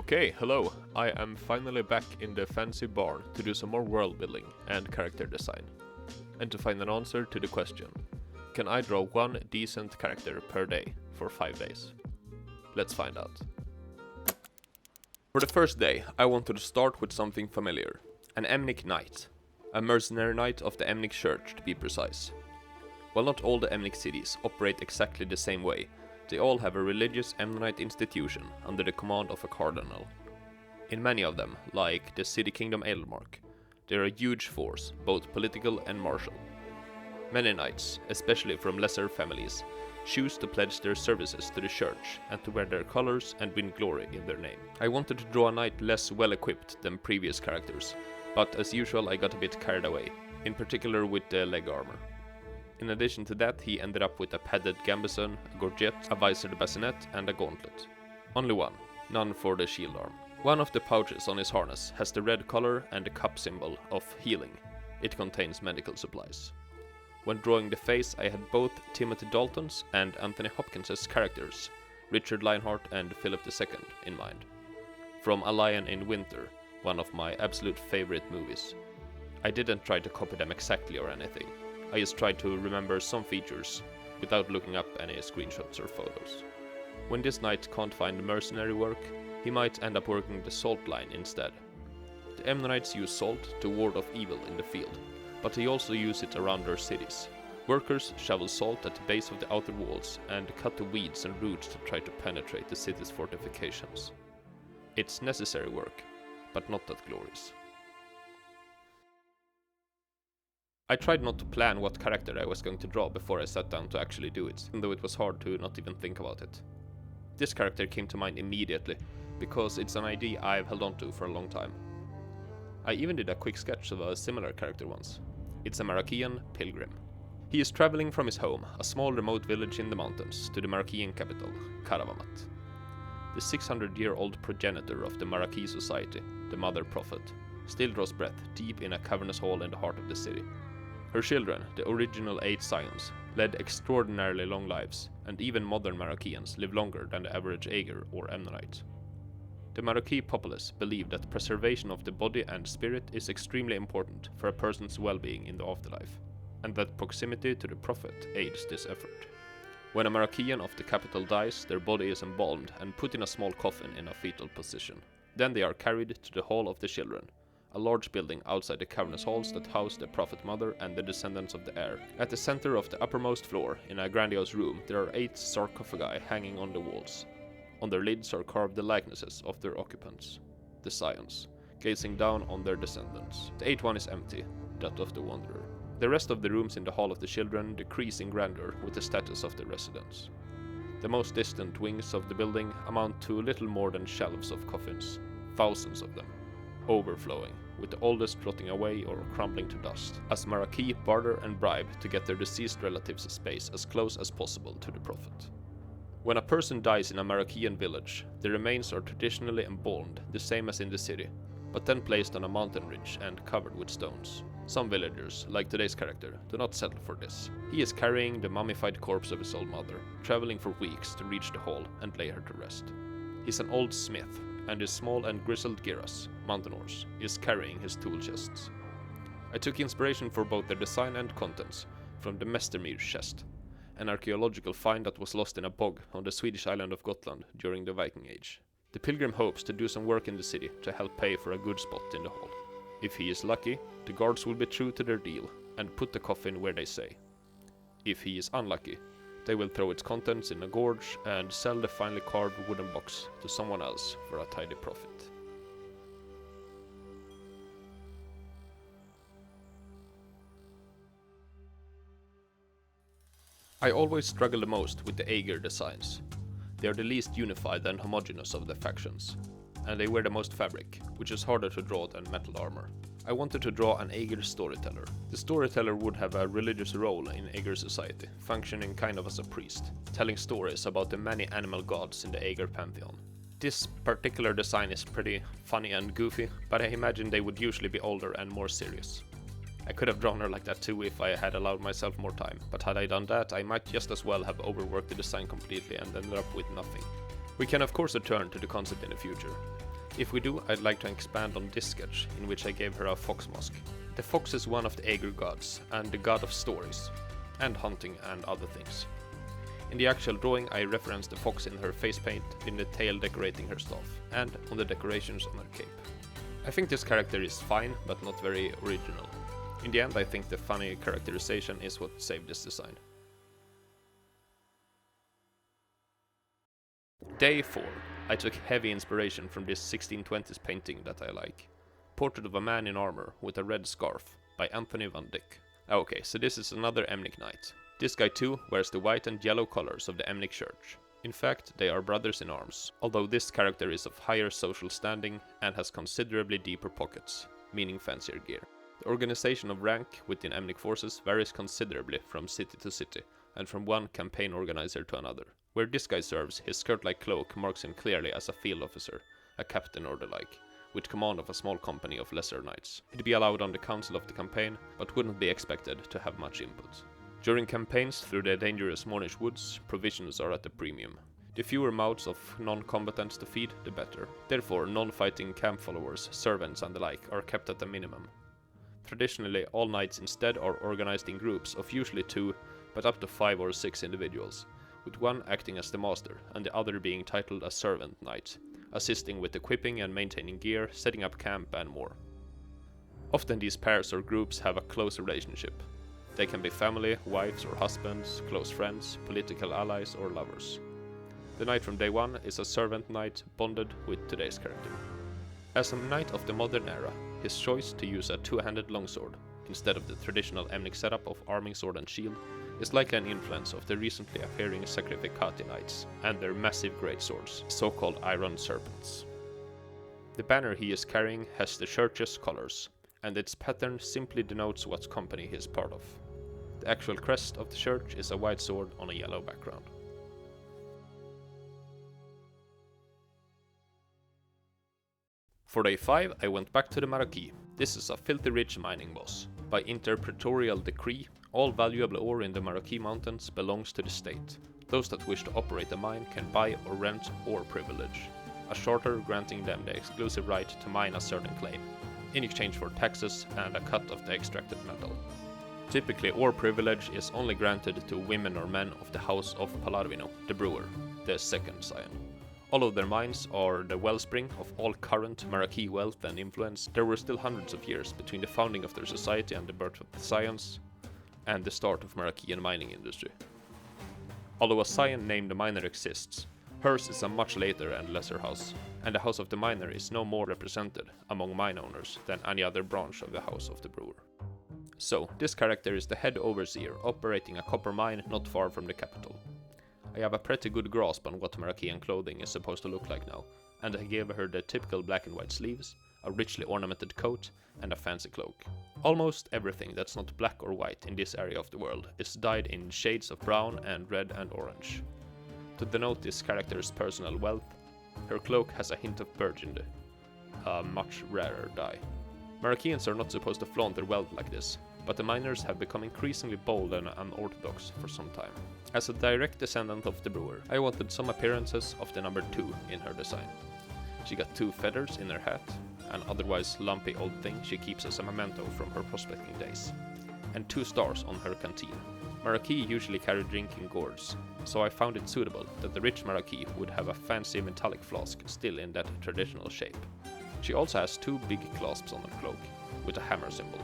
Okay, hello. I am finally back in the fancy barn to do some more world building and character design. And to find an answer to the question, can I draw one decent character per day for 5 days? Let's find out. For the first day, I wanted to start with something familiar. An Mercenary Knight. A Mercenary Knight of the Mercenary Church, to be precise. While not all the Mercenary cities operate exactly the same way, they all have a religious Mercenary institution under the command of a cardinal. In many of them, like the city kingdom Edelmark, they are a huge force, both political and martial. Many knights, especially from lesser families, choose to pledge their services to the church and to wear their colors and win glory in their name. I wanted to draw a knight less well equipped than previous characters, but as usual I got a bit carried away, in particular with the leg armor. In addition to that, he ended up with a padded gambeson, a gorget, a visored bassinet, and a gauntlet. Only one, none for the shield arm. One of the pouches on his harness has the red collar and the cup symbol of healing. It contains medical supplies. When drawing the face, I had both Timothy Dalton's and Anthony Hopkins's characters, Richard Lionheart and Philip II, in mind. From A Lion in Winter, one of my absolute favorite movies. I didn't try to copy them exactly or anything. I just tried to remember some features without looking up any screenshots or photos. When this knight can't find mercenary work, he might end up working the salt line instead. The Mennonites use salt to ward off evil in the field, but they also use it around their cities. Workers shovel salt at the base of the outer walls and cut the weeds and roots to try to penetrate the city's fortifications. It's necessary work, but not that glorious. I tried not to plan what character I was going to draw before I sat down to actually do it, even though it was hard to not even think about it. This character came to mind immediately, because it's an idea I've held on to for a long time. I even did a quick sketch of a similar character once. It's a Maraki'an Pilgrim. He is traveling from his home, a small remote village in the mountains, to the Maraki'an capital, Karavamat. The 600-year-old progenitor of the Maraki society, the Mother Prophet, still draws breath deep in a cavernous hole in the heart of the city. Her children, the original 8 scions, led extraordinarily long lives, and even modern Marakians live longer than the average Agir or Mennonite. The Maraki populace believe that preservation of the body and spirit is extremely important for a person's well-being in the afterlife, and that proximity to the prophet aids this effort. When a Marakian of the capital dies, their body is embalmed and put in a small coffin in a fetal position. Then they are carried to the Hall of the Children, a large building outside the cavernous halls that house the Prophet Mother and the descendants of the heir. At the center of the uppermost floor, in a grandiose room, there are 8 sarcophagi hanging on the walls. On their lids are carved the likenesses of their occupants, the scions, gazing down on their descendants. The 8th one is empty, that of the Wanderer. The rest of the rooms in the Hall of the Children decrease in grandeur with the status of the residents. The most distant wings of the building amount to little more than shelves of coffins, thousands of them, overflowing, with the oldest rotting away or crumbling to dust, as Maraki barter and bribe to get their deceased relatives' space as close as possible to the prophet. When a person dies in a Marakian village, the remains are traditionally embalmed, the same as in the city, but then placed on a mountain ridge and covered with stones. Some villagers, like today's character, do not settle for this. He is carrying the mummified corpse of his old mother, traveling for weeks to reach the hall and lay her to rest. He's an old smith, and his small and grizzled Giras, mountain horse, is carrying his tool chests. I took inspiration for both their design and contents from the Mestermyr chest, an archaeological find that was lost in a bog on the Swedish island of Gotland during the Viking Age. The pilgrim hopes to do some work in the city to help pay for a good spot in the hall. If he is lucky, the guards will be true to their deal and put the coffin where they say. If he is unlucky, they will throw its contents in a gorge and sell the finely carved wooden box to someone else for a tidy profit. I always struggle the most with the Agir designs. They are the least unified and homogeneous of the factions, and they wear the most fabric, which is harder to draw than metal armor. I wanted to draw an Agir Storyteller. The Storyteller would have a religious role in Agir society, functioning kind of as a priest, telling stories about the many animal gods in the Agir pantheon. This particular design is pretty funny and goofy, but I imagine they would usually be older and more serious. I could have drawn her like that too if I had allowed myself more time, but had I done that, I might just as well have overworked the design completely and ended up with nothing. We can of course return to the concept in the future. If we do, I'd like to expand on this sketch, in which I gave her a fox mask. The fox is one of the Agir gods, and the god of stories, and hunting and other things. In the actual drawing I referenced the fox in her face paint, in the tail decorating her staff, and on the decorations on her cape. I think this character is fine, but not very original. In the end I think the funny characterization is what saved this design. Day 4. I took heavy inspiration from this 1620s painting that I like. Portrait of a Man in Armor with a Red Scarf by Anthony van Dyck. Okay, so this is another Emnic Knight. This guy too wears the white and yellow colors of the Emnic Church. In fact, they are brothers in arms, although this character is of higher social standing and has considerably deeper pockets, meaning fancier gear. The organization of rank within Emnic forces varies considerably from city to city, and from one campaign organizer to another. Where this guy serves, his skirt-like cloak marks him clearly as a field officer, a captain or the like, with command of a small company of lesser knights. He'd be allowed on the council of the campaign, but wouldn't be expected to have much input. During campaigns through the dangerous Mournish woods, provisions are at a premium. The fewer mouths of non-combatants to feed, the better. Therefore, non-fighting camp followers, servants and the like are kept at a minimum. Traditionally, all knights instead are organized in groups of usually 2, but up to 5 or 6 individuals, with one acting as the master and the other being titled a servant knight, assisting with equipping and maintaining gear, setting up camp and more. Often these pairs or groups have a close relationship. They can be family, wives or husbands, close friends, political allies or lovers. The knight from day 1 is a servant knight bonded with today's character. As a knight of the modern era, his choice to use a 2-handed longsword, instead of the traditional Emnic setup of arming sword and shield, is likely an influence of the recently appearing Sacrificati Knights and their massive greatswords, so-called Iron Serpents. The banner he is carrying has the church's colors, and its pattern simply denotes what company he is part of. The actual crest of the church is a white sword on a yellow background. For day 5 I went back to the Maraki. This is a filthy rich mining boss. By interpretorial decree, all valuable ore in the Maraki Mountains belongs to the state. Those that wish to operate a mine can buy or rent ore privilege, a charter granting them the exclusive right to mine a certain claim, in exchange for taxes and a cut of the extracted metal. Typically, ore privilege is only granted to women or men of the House of Palarvino, the brewer, the second scion. All of their mines are the wellspring of all current Maraki wealth and influence. There were still hundreds of years between the founding of their society and the birth of the scions, and the start of Maraki'an mining industry. Although a scion named the Miner exists, hers is a much later and lesser house, and the House of the Miner is no more represented among mine owners than any other branch of the House of the Brewer. So, this character is the head overseer operating a copper mine not far from the capital. I have a pretty good grasp on what Maraki'an clothing is supposed to look like now, and I gave her the typical black and white sleeves, a richly ornamented coat, and a fancy cloak. Almost everything that's not black or white in this area of the world is dyed in shades of brown and red and orange. To denote this character's personal wealth, her cloak has a hint of burgundy, a much rarer dye. Maraki'ans are not supposed to flaunt their wealth like this, but the miners have become increasingly bold and unorthodox for some time. As a direct descendant of the brewer, I wanted some appearances of the number 2 in her design. She got 2 feathers in her hat, an otherwise lumpy old thing she keeps as a memento from her prospecting days, and 2 stars on her canteen. Maraki usually carry drinking gourds, so I found it suitable that the rich Maraki would have a fancy metallic flask still in that traditional shape. She also has 2 big clasps on her cloak, with a hammer symbol.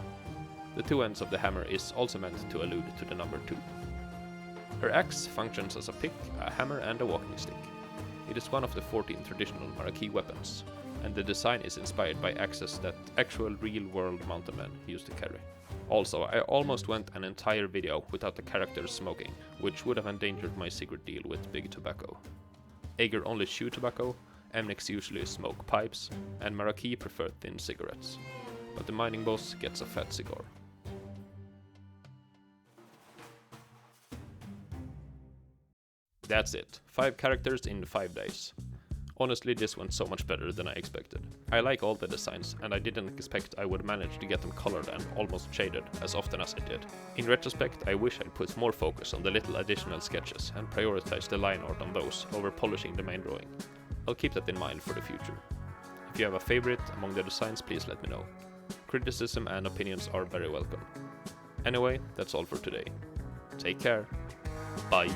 The 2 ends of the hammer is also meant to allude to the number 2. Her axe functions as a pick, a hammer and a walking stick. It is one of the 14 traditional Maraki weapons, and the design is inspired by axes that actual real-world mountain men used to carry. Also, I almost went an entire video without the character smoking, which would have endangered my secret deal with Big Tobacco. Agir only chew tobacco, Emnics usually smoke pipes, and Maraki prefer thin cigarettes. But the mining boss gets a fat cigar. That's it, 5 characters in 5 days. Honestly, this went so much better than I expected. I like all the designs, and I didn't expect I would manage to get them colored and almost shaded as often as I did. In retrospect, I wish I'd put more focus on the little additional sketches and prioritize the line art on those over polishing the main drawing. I'll keep that in mind for the future. If you have a favorite among the designs, please let me know. Criticism and opinions are very welcome. Anyway, that's all for today. Take care. Bye.